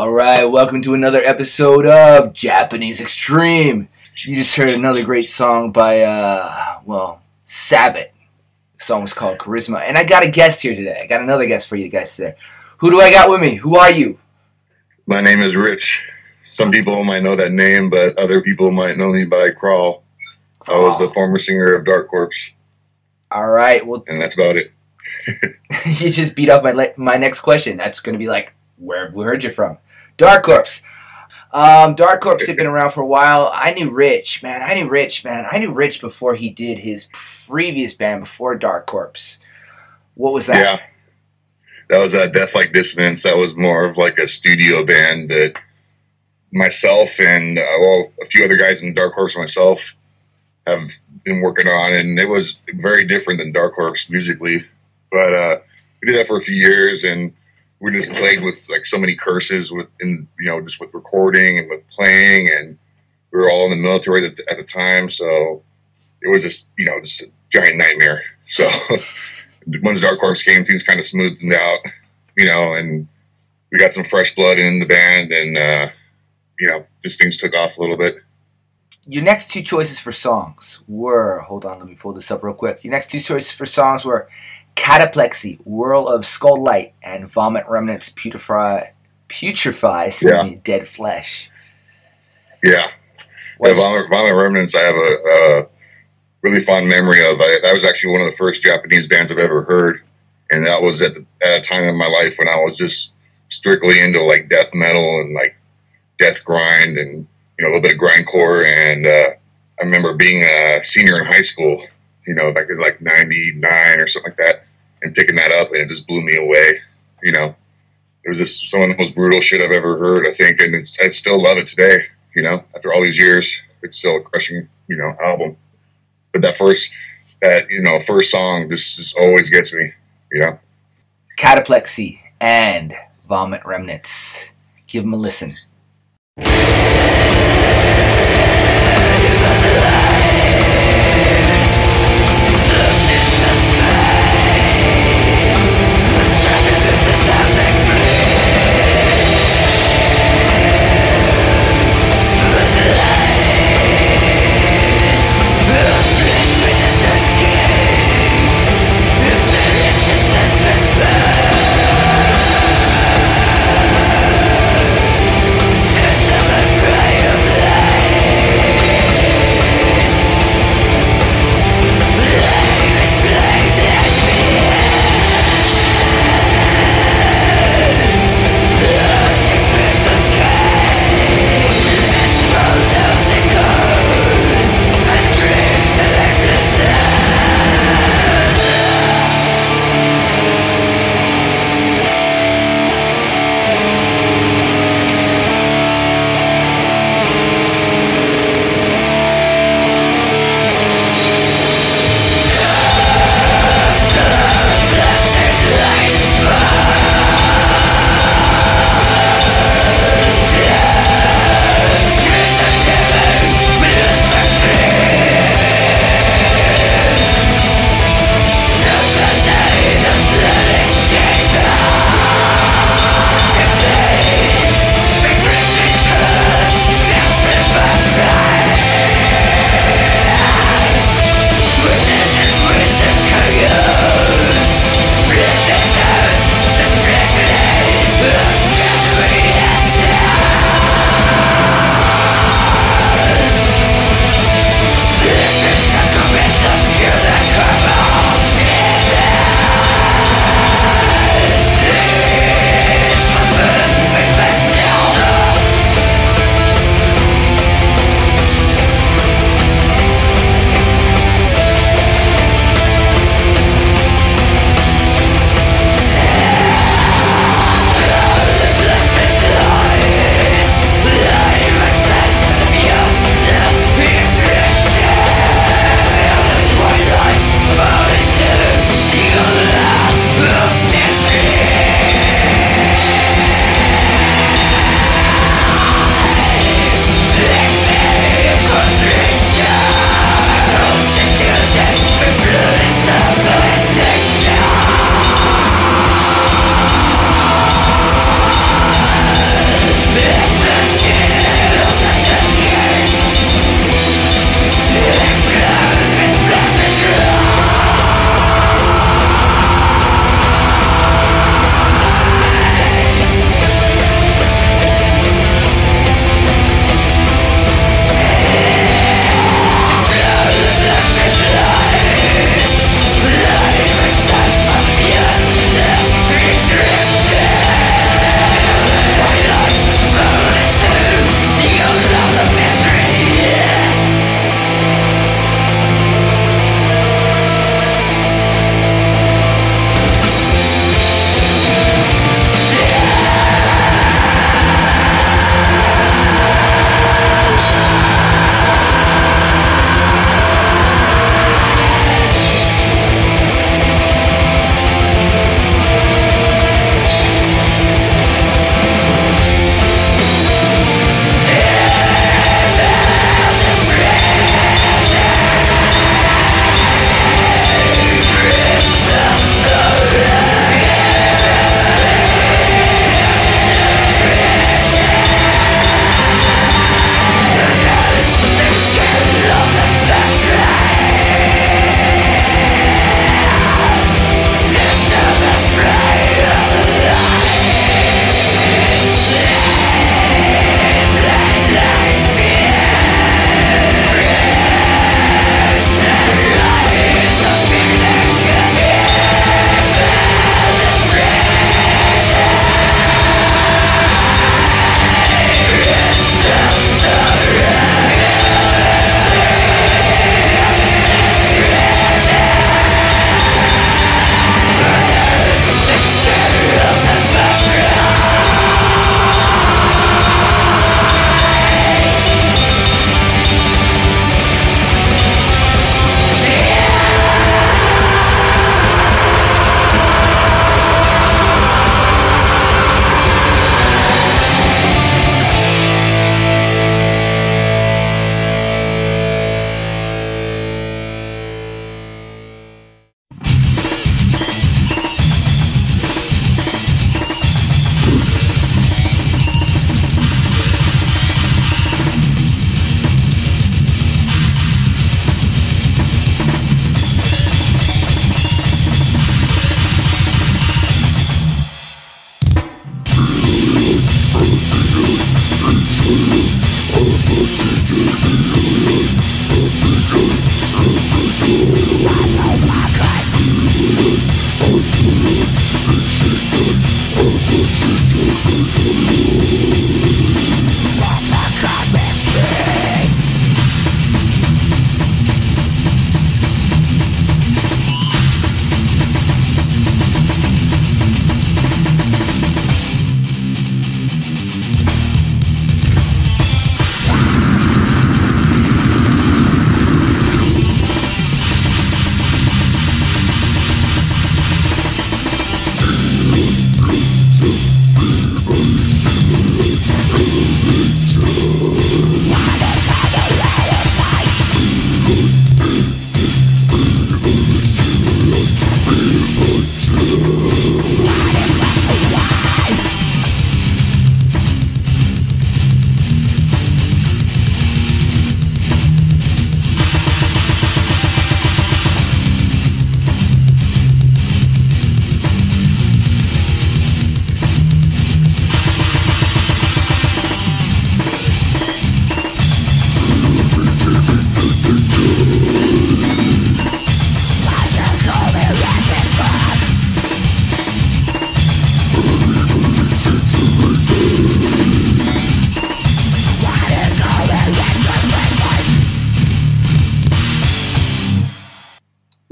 Alright, welcome to another episode of Japanese Extreme. You just heard another great song by, Sabbat. The song was called Charisma. And I got a guest here today. I got another guest for you guys today. Who do I got with me? Who are you? My name is Rich. Some people might know that name, but other people might know me by Crawl. I was the former singer of Dark Corpse. Alright, well... And that's about it. You just beat up my next question. That's going to be like, where heard you from? Dark Corpse. Dark Corpse had been around for a while. I knew Rich before he did his previous band before Dark Corpse. What was that? Yeah. That was Death Like Dissonance. That was more of like a studio band that myself and, a few other guys in Dark Corpse myself have been working on. And it was very different than Dark Corpse musically. But we did that for a few years, and we just played with like so many curses just with recording and with playing, and we were all in the military at the time, so it was just a giant nightmare. So once Dark Corpse came, things kind of smoothed out, and we got some fresh blood in the band, and just things took off a little bit. Your next two choices for songs were, hold on, let me pull this up real quick. Your next two choices for songs were Cataplexy, Whirl of Skuldlight, and Vomit Remnants, Putrefy, Dead Flesh. Yeah. Vomit Remnants I have a really fond memory of. That was actually one of the first Japanese bands I've ever heard, and that was at a time in my life when I was just strictly into like death metal and like death grind and a little bit of grindcore, and I remember being a senior in high school, back in like 99 or something like that, and picking that up, and it just blew me away. It was just some of the most brutal shit I've ever heard, I think, and I still love it today. After all these years, it's still a crushing, album. But that first song just always gets me, Cataplexy and Vomit Remnants. Give them a listen. System of prayer.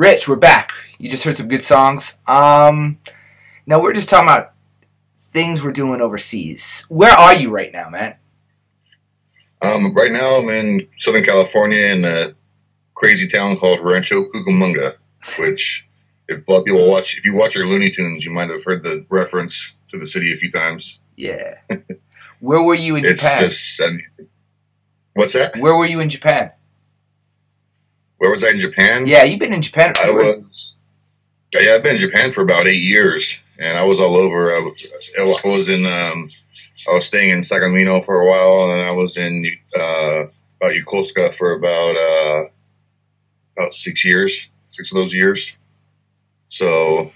Rich, we're back. You just heard some good songs. Now we're just talking about things we're doing overseas. Where are you right now, man? Right now I'm in Southern California in a crazy town called Rancho Cucamonga, which if you watch your Looney Tunes, you might have heard the reference to the city a few times. Yeah. Where were you in Japan? What's that? Where were you in Japan? Where was I in Japan? Yeah, you've been in Japan. I've been in Japan for about 8 years, and I was all over. I was staying in Sagamino for a while, and I was in about Yokosuka for about 6 years, 6 of those years. So,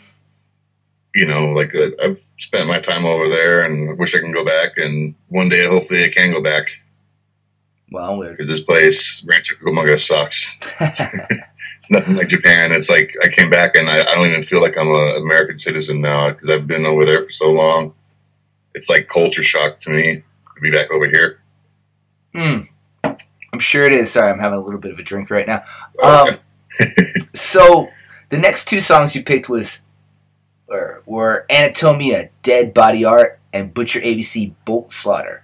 I've spent my time over there, and I wish I can go back. And one day, hopefully, I can go back. Well, because this place, Rancho Cucamonga, sucks. It's nothing like Japan. It's like I came back and I don't even feel like I'm an American citizen now because I've been over there for so long. It's like culture shock to me to be back over here. I'm sure it is. Sorry, I'm having a little bit of a drink right now. Okay. So the next 2 songs you picked were Anatomia, Dead Body Art, and Butcher ABC, Bolt Slaughter.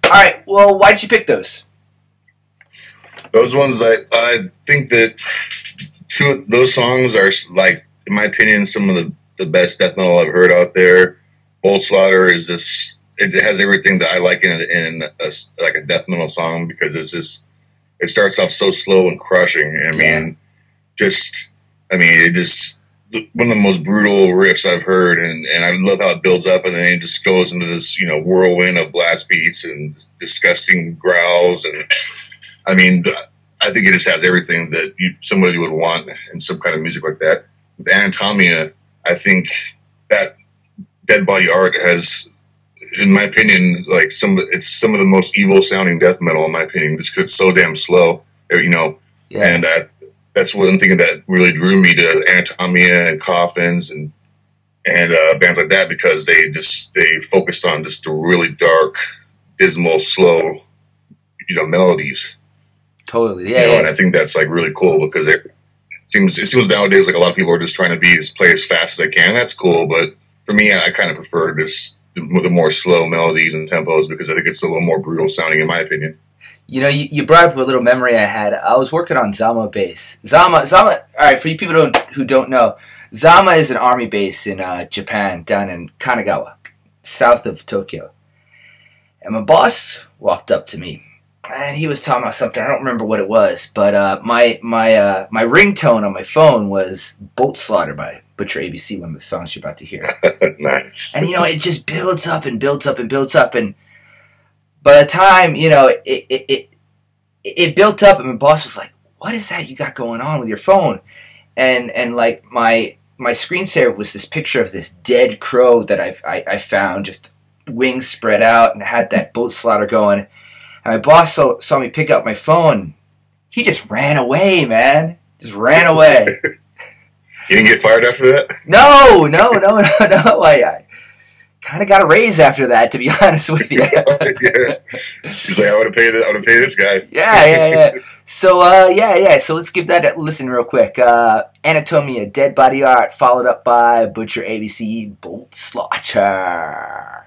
All right, well, why'd you pick those? Those ones, I think that 2 of those songs are, like, in my opinion, some of the best death metal I've heard out there. Bolt Slaughter is just, it has everything that I like in a death metal song because it starts off so slow and crushing. One of the most brutal riffs I've heard, and I love how it builds up, and then it just goes into this, whirlwind of blast beats and disgusting growls, and I think it just has everything that somebody would want in some kind of music like that. With Anatomia, I think that Dead Body Art has, in my opinion, it's some of the most evil sounding death metal in my opinion, just 'cause it's so damn slow, and that's one thing that really drew me to Anatomia and Coffins and bands like that because they focused on just the really dark, dismal, slow, melodies. Totally, yeah. And I think that's like really cool because it seems nowadays like a lot of people are just trying to play as fast as they can. That's cool, but for me, I kind of prefer the more slow melodies and tempos because I think it's a little more brutal sounding, in my opinion. You brought up a little memory I had. I was working on Zama base. Zama. All right, for you people who don't know, Zama is an army base in Japan, down in Kanagawa, south of Tokyo. And my boss walked up to me, and he was talking about something. I don't remember what it was, but my ringtone on my phone was "Bolt Slaughter" by Butcher ABC, one of the songs you're about to hear. Nice. And it just builds up and builds up and builds up and. By the time, it built up, and my boss was like, "What is that you got going on with your phone?" And like my screensaver was this picture of this dead crow that I found, just wings spread out, and had that Bolt Slaughter going. And my boss saw me pick up my phone. He just ran away, man. Just ran away. You didn't get fired after that? No. I kind of got a raise after that, to be honest with you. Yeah. He's like, I want to pay this guy. Yeah. So, So let's give that a listen real quick. Anatomia, Dead Body Art, followed up by Butcher ABC, Bolt Slaughter.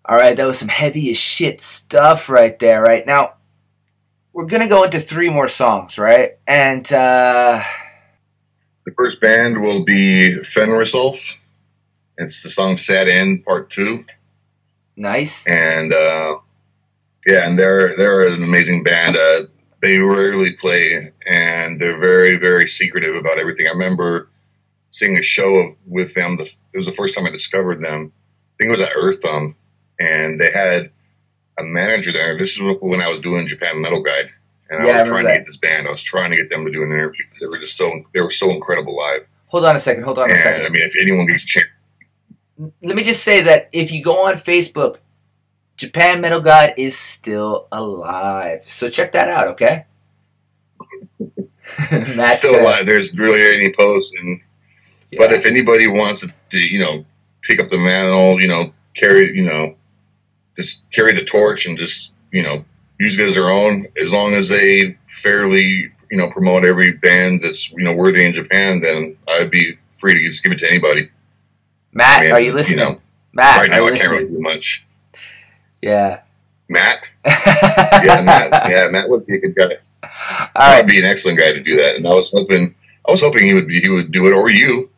All right, that was some heavy as shit stuff right there. Right now, we're gonna go into 3 more songs, right? And the first band will be Fenrisulf. It's the song "Sad End" Part 2. Nice. And and they're an amazing band. They rarely play, and they're very, very secretive about everything. I remember seeing a show with them. It was the first time I discovered them. I think it was at Earth Thumb, and they had a manager there. This is when I was doing Japan Metal Guide, and I was trying to get this band. I was trying to get them to do an interview. They were so incredible live. Hold on a second. I mean, if anyone gets a chance, let me just say that if you go on Facebook, Japan Metal Guide is still alive. So check that out, okay? That's still alive. There's really any posts, but if anybody wants to, pick up the mantle, just carry the torch and just, use it as their own, as long as they fairly, promote every band that's, worthy in Japan, then I'd be free to just give it to anybody. Matt, are you listening? Matt, right now I can't really do much. Yeah. Matt? Matt would be a good guy. That would be an excellent guy to do that. And I was hoping he would do it, or you.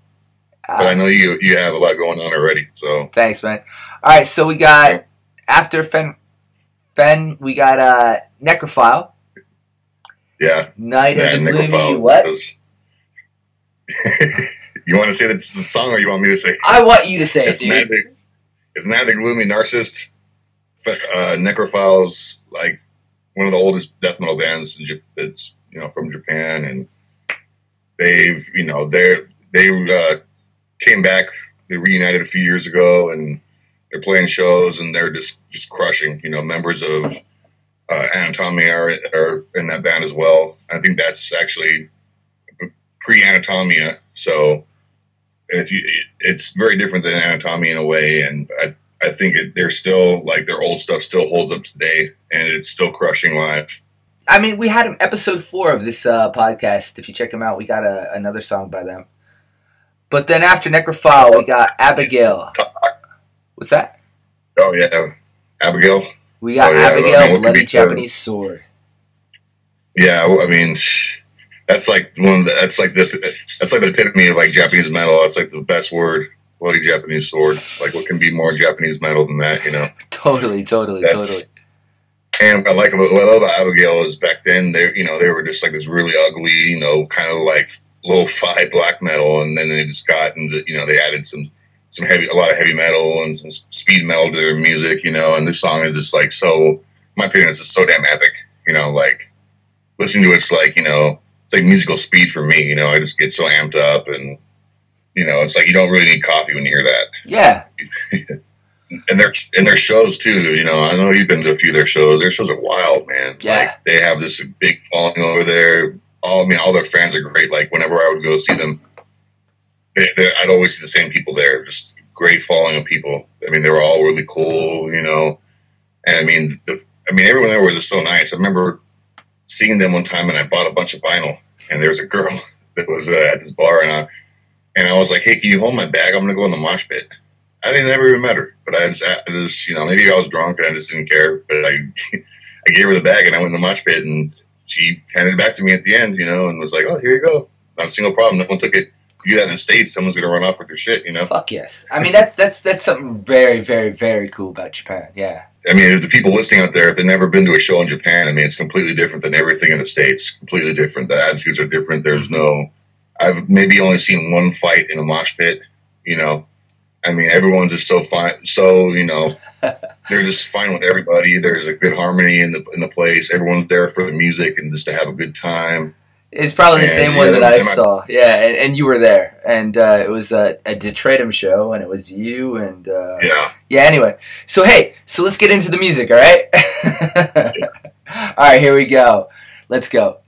But I know you have a lot going on already. So thanks, man. All right, so we got after Fen, we got Necrophile. Yeah. Night of the Gloomy. What? You want to say that's the song, or you want me to say it? I want you to say it, dude. It's Night of the Gloomy, Narcissist. Necrophile's like one of the oldest death metal bands that's from Japan, and they've they came back. They reunited a few years ago, and they're playing shows, and they're just crushing. Members of Anatomia are in that band as well. I think that's actually pre-Anatomia, so it's very different than Anatomia in a way, and I think they're still, like, their old stuff still holds up today, and it's still crushing live. I mean, we had episode 4 of this podcast. If you check them out, we got another song by them. But then after Necrophile, we got Abigail. What's that? Oh, yeah. Abigail. We got Abigail, Bloody Japanese Sword. Yeah, I mean, that's like that's like the epitome of, like, Japanese metal. It's like the best word. Bloody Japanese Sword. Like, what can be more Japanese metal than that, Totally. And what I love about Abigail is back then they were just like this really ugly, kind of like lo-fi black metal, and then they just got into, they added a lot of heavy metal and some speed metal to their music, and this song is just like in my opinion, it's just so damn epic, like listening to it's like, it's like musical speed for me, I just get so amped up, and it's like you don't really need coffee when you hear that. Yeah. And their shows too, I know you've been to a few of their shows. Their shows are wild, man. Yeah. Like, they have this big following over there. All their fans are great. Like, whenever I would go see them, I'd always see the same people there. Just great following of people. I mean, they were all really cool, And I mean, everyone there was just so nice. I remember seeing them one time, and I bought a bunch of vinyl, and there was a girl that was at this bar, and I was like, "Hey, can you hold my bag? I'm going to go in the mosh pit." I didn't ever even met her, but I just maybe I was drunk and I just didn't care. But I gave her the bag, and I went in the mosh pit, and she handed it back to me at the end, and was like, "Oh, here you go. Not a single problem. No one took it. If you do that in the States, someone's going to run off with your shit, Fuck yes. I mean, that's something very, very, very cool about Japan. Yeah. I mean, the people listening out there, if they've never been to a show in Japan, I mean, it's completely different than everything in the States. Completely different. The attitudes are different. I've maybe only seen one fight in a mosh pit, I mean, everyone's just so fine. So, they're just fine with everybody. There's a good harmony in the place. Everyone's there for the music and just to have a good time. It's probably the same one that I saw. Yeah, and you were there. And it was a Detritum show, and it was you. And yeah, anyway. So, hey, let's get into the music, all right? Yeah. All right, here we go. Let's go.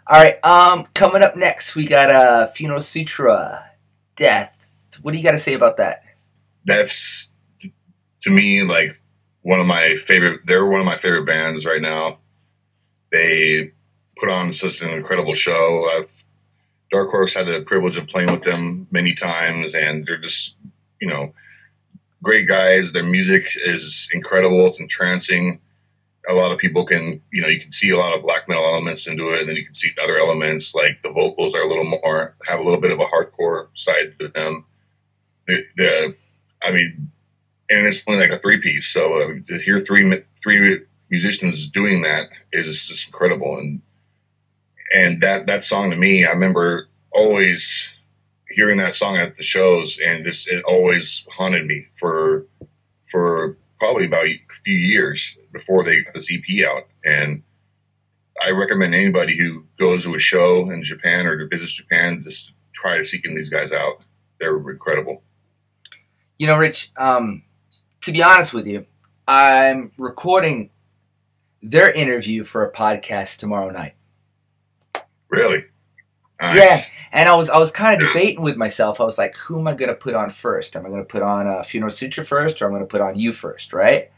All right. Coming up next, we got Funeral Sutra, Death. What do you got to say about that? That's, to me, like one of my favorite. They're one of my favorite bands right now. They put on such an incredible show. Dark Horse had the privilege of playing with them many times, and they're just, great guys. Their music is incredible. It's entrancing. A lot of people can, you can see a lot of black metal elements into it, and then you can see other elements, like the vocals are have a little bit of a hardcore side to them. And it's only like a 3-piece, so to hear three musicians doing that is just incredible. And that song, to me, I remember always hearing that song at the shows, and it always haunted me for probably about a few years before they got this EP out. And I recommend anybody who goes to a show in Japan or to visit Japan, just try seeking these guys out. They're incredible. Rich, to be honest with you, I'm recording their interview for a podcast tomorrow night. Really? Nice. Yeah, and I was kind of debating with myself. I was like, who am I going to put on first? Am I going to put on Funeral Sutra first, or am I going to put on you first, right?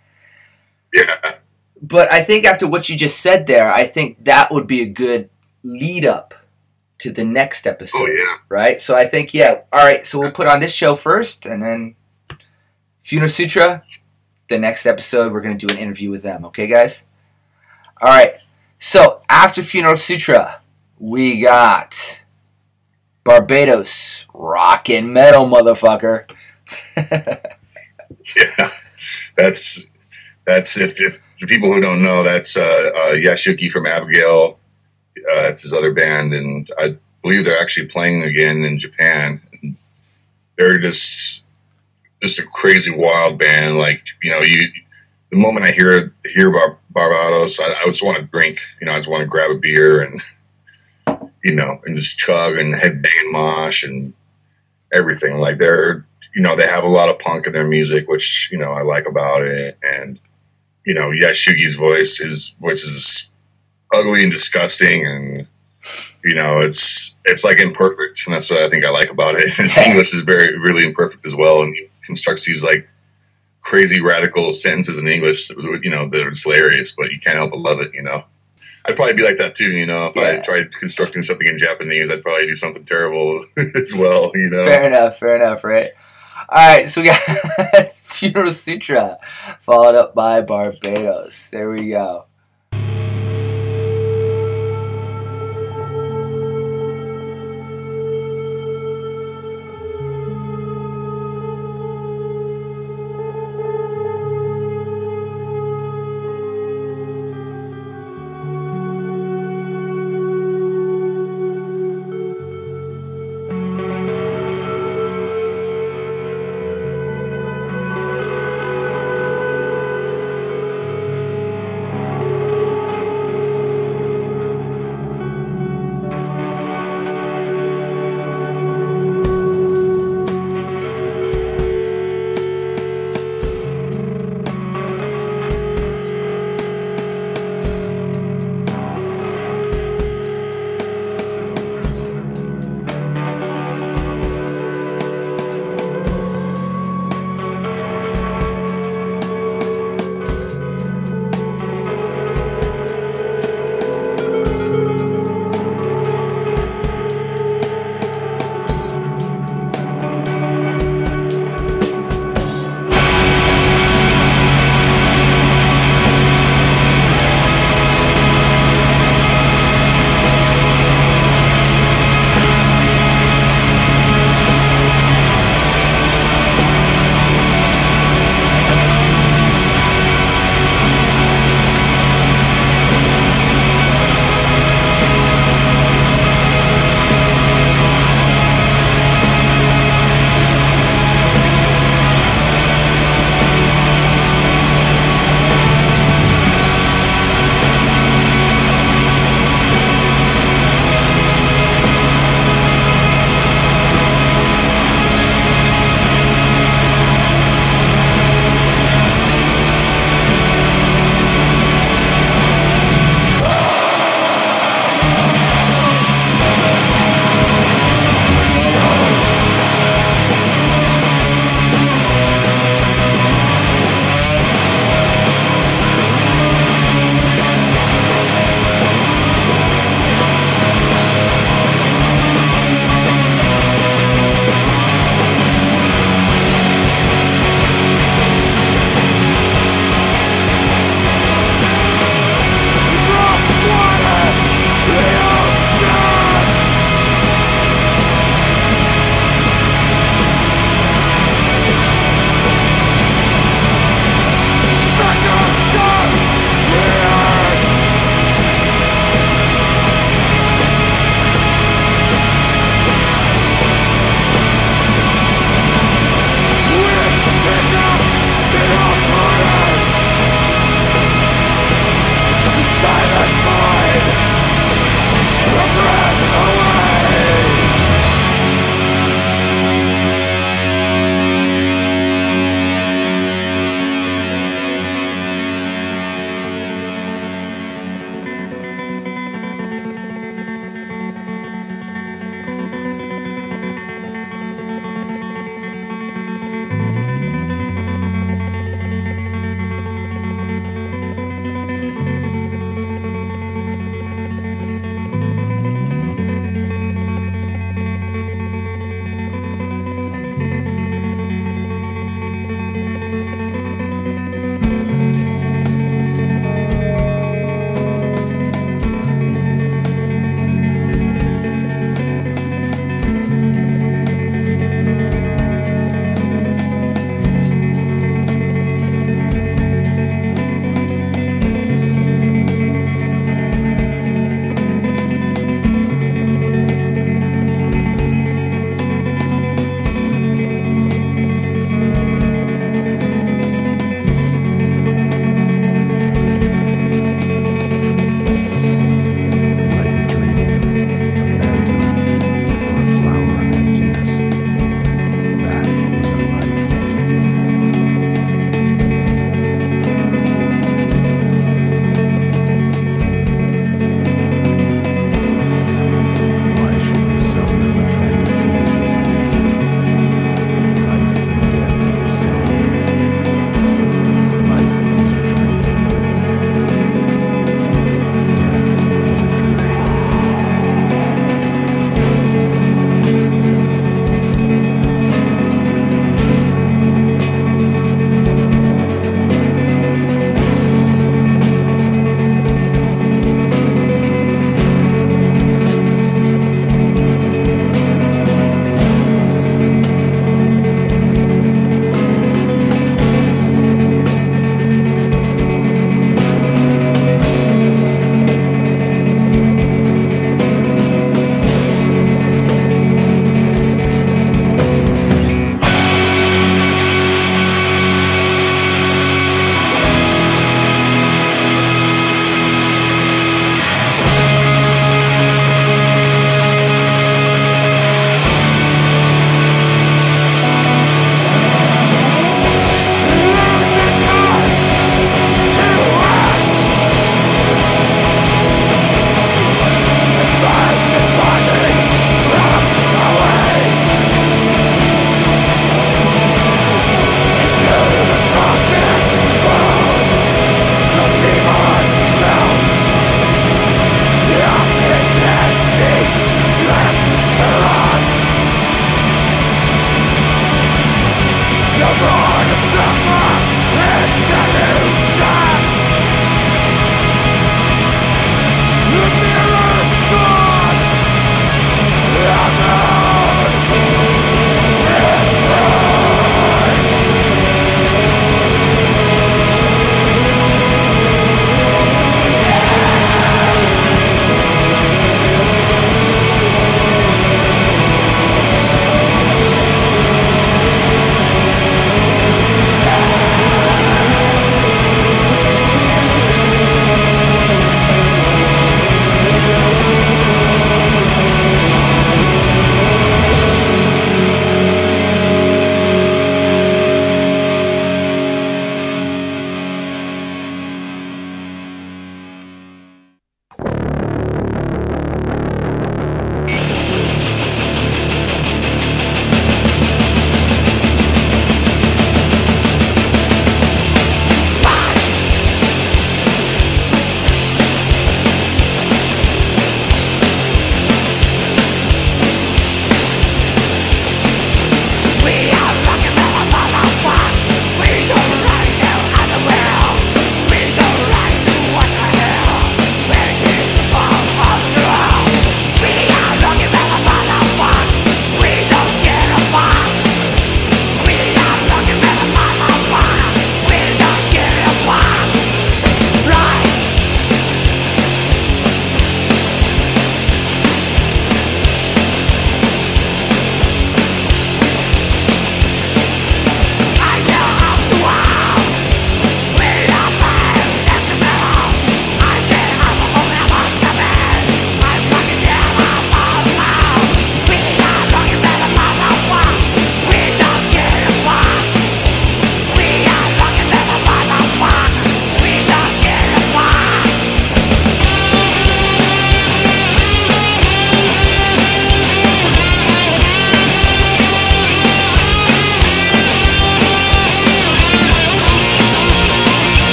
Yeah. But I think after what you just said there, I think that would be a good lead up to the next episode. Oh, yeah. Right? So I think, all right, so we'll put on this show first, and then Funeral Sutra, the next episode, we're going to do an interview with them. Okay, guys? All right. So after Funeral Sutra, we got Barbatos, rockin' metal, motherfucker. Yeah, that's if the people who don't know, that's Yasuki from Abigail. It's his other band, and I believe they're actually playing again in Japan. And they're just a crazy, wild band. Like, the moment I hear about Barbatos, I just want to drink. I just want to grab a beer and and just chug and headbang and mosh and everything. Like they have a lot of punk in their music, which, I like about it. And, Yashugi's voice is ugly and disgusting. And, it's like imperfect. And that's what I think I like about it. His English is really imperfect as well. And he constructs these like crazy radical sentences in English, that are hilarious, but you can't help but love it, I'd probably be like that too, if I tried constructing something in Japanese, I'd probably do something terrible as well, Fair enough, right? Alright, so we got Funeral Sutra, followed up by Barbatos. There we go.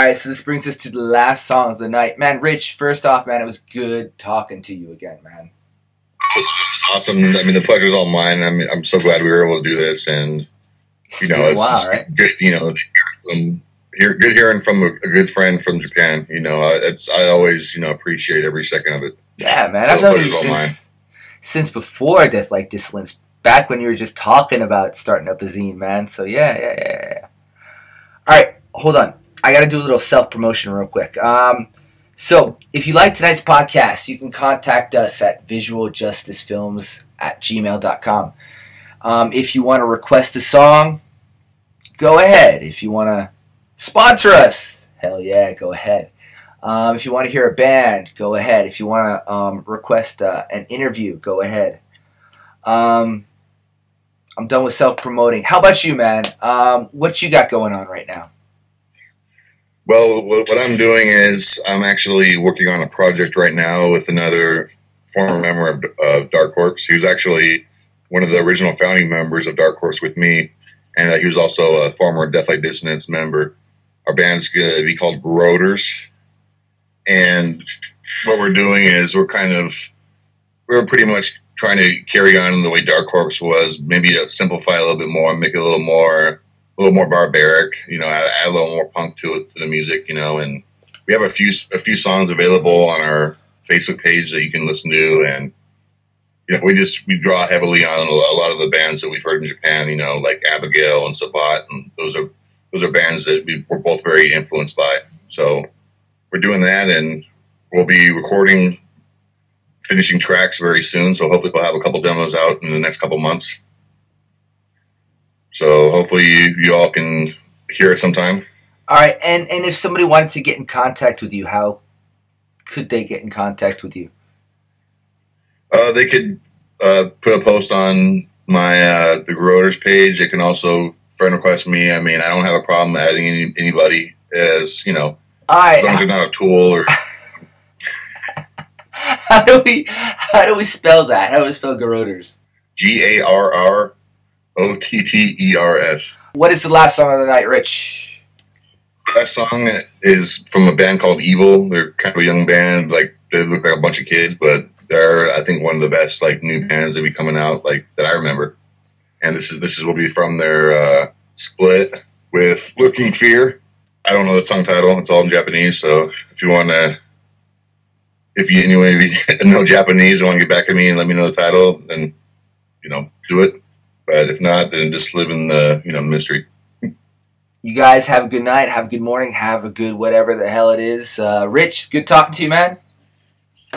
right, so this brings us to the last song of the night. Man, Rich, first off, man, it was good talking to you again, man. It was awesome. I mean, the pleasure's all mine. I'm so glad we were able to do this, and you know, it's just right? good. You know, good hearing from a good friend from Japan. You know, I always appreciate every second of it. Yeah, man, I've known you since before Dislin's, back when you were just talking about starting up a zine, man. So yeah. All right, hold on. I got to do a little self-promotion real quick. So if you like tonight's podcast, you can contact us at visualjusticefilms@gmail.com. If you want to request a song, go ahead. If you want to sponsor us, hell yeah, go ahead. If you want to hear a band, go ahead. If you want to request an interview, go ahead. I'm done with self-promoting. How about you, man? What you got going on right now? Well, what I'm doing is I'm actually working on a project right now with another former member of Dark Horse. He was actually one of the original founding members of Dark Horse with me, and he was also a former Deathlight Dissonance member. Our band's going to be called Groaters, and what we're doing is we're pretty much trying to carry on the way Dark Horse was, maybe simplify a little bit more, make it a little more barbaric, add a little more punk to the music, and we have a few songs available on our Facebook page that you can listen to, and we draw heavily on a lot of the bands that we've heard in Japan, like Abigail and Sabbat, and those are bands that we're both very influenced by. So we're doing that, and we'll be finishing tracks very soon. So hopefully we'll have a couple demos out in the next couple months. So hopefully you all can hear it sometime. All right, and if somebody wanted to get in contact with you, how could they get in contact with you? They could put a post on my the Groaters page. They can also friend request me. I mean, I don't have a problem adding anybody, as as long as they're not a tool or. How do we spell that? How do we spell Groaters? GARROTTERS. What is the last song of the night, Rich? That song is from a band called Evil. They're kind of a young band. Like, they look like a bunch of kids, but they're, I think, one of the best new bands that be coming out that I remember. And this will be from their split with Looking Fear. I don't know the tongue title. It's all in Japanese. So if you want to, if you know Japanese and want to get back at me and let me know the title, then do it. But if not, then just live in the mystery. You guys have a good night, have a good morning, have a good whatever the hell it is. Rich, good talking to you, man.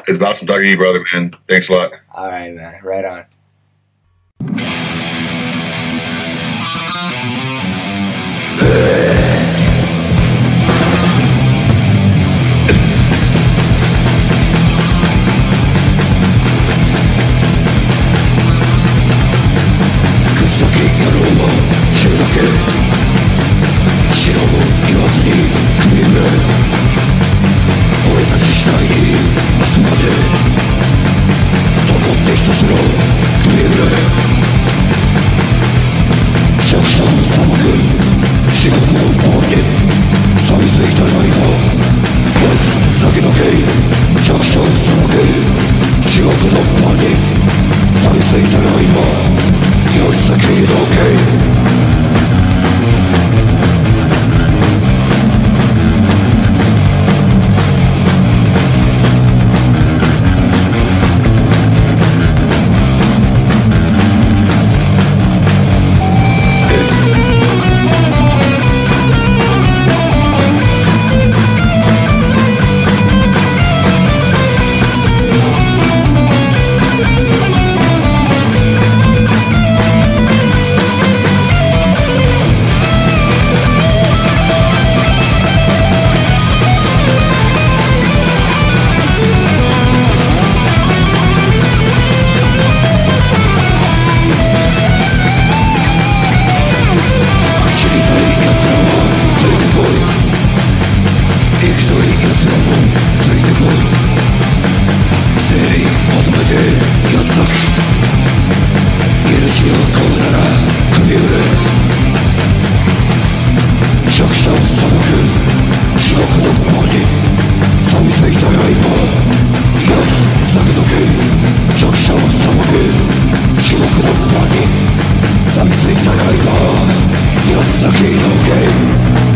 It's awesome talking to you, brother, man. Thanks a lot. All right, man. Right on. just a game.